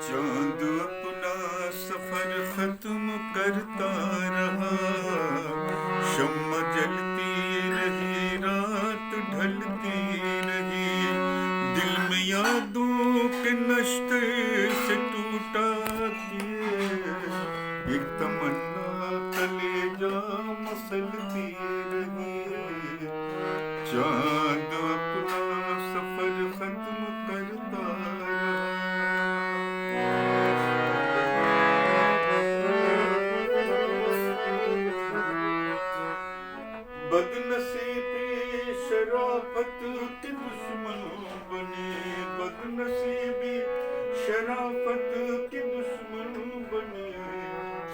चांद अपना सफर खत्म करता रहा, शम्मा जलती रही, रात ढलती रही, दिल में यादों के नश्ते से टूटा किए एक तमन्ना कलेजा मसलती रही। चांद अपना सफर खत्म करता रहा। बदनसीबी शराफत के दुश्मन बने, बदनसीबी शराफत के दुश्मन बने,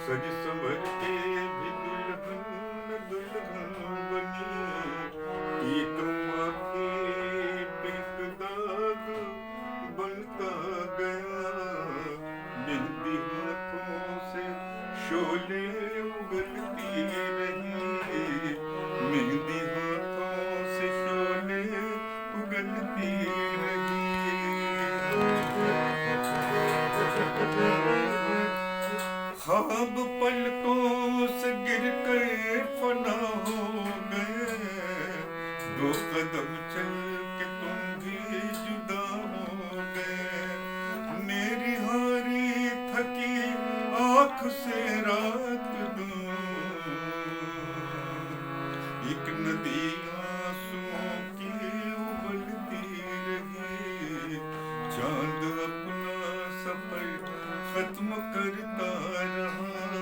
सज संवर के भी दुल्हन दुल्हन बनी। ये तुम आके बेकदाग बनता गया, मेहंदी हाथों से शोले उगलती रही, मेहंदी हाथों से शोले उगलती रही। ख्वाब पलकों से गिर कर फना हो गए, दो कदम चल के तुम भी जुदा हो गए। मेरी हारी थकी आँख से रात दूं, एक नदी आंसुओं की उबलती रही। चांद अपना सफर खत्म करता रहा,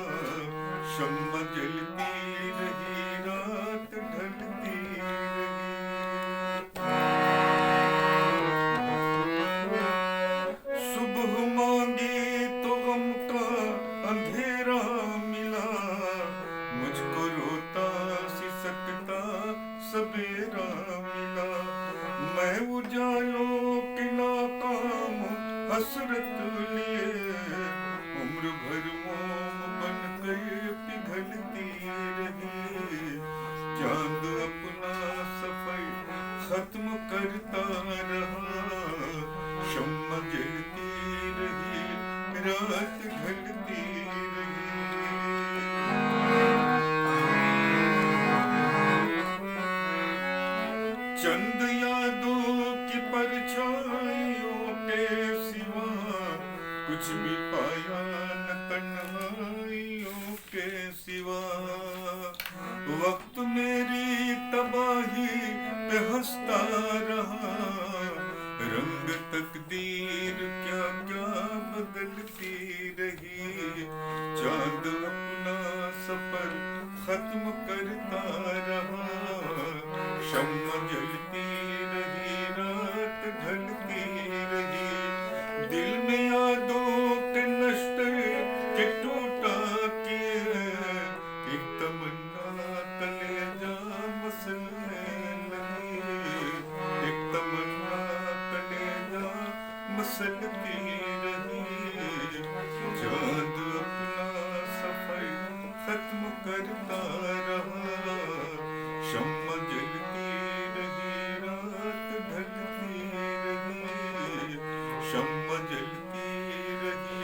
शम्मा जलती रही, रात ढलती रही। सुबह मांगी तो गम का अंधेरा मिला, मुझको रोता सिसकता सवेरा मिला। मैं उजालों के नाकाम हसरत लिए, उम्र भर मोम बन कर पिघलती रही। चांद अपना सफर खत्म करता रहा, शम्मा जलती रही, रात ढलती रही। चंद यादों की परछाइयों के सिवा कुछ भी पाया न तन्हाइयों के सिवा। वक्त मेरी तबाही पे हंसता रहा, रंग तकदीर क्या क्या बदलती रही। चांद अपना सफर खत्म करता रहा, शम्मा जलती रही, रात ढलती रही, दिल में यादों के नश्ते के टूटा किए एक तमन्ना कलेजा मसलने लगी, एक तमन्ना कलेजा मसलती रही। चांद अपना सफर खत्म करता रहा, शम्मा जलती रही, रात ढलती रही, शम्मा जलती रही,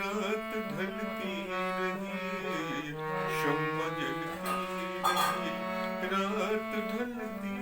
रात ढलती रही, शम्मा जलती रही, रात ढलती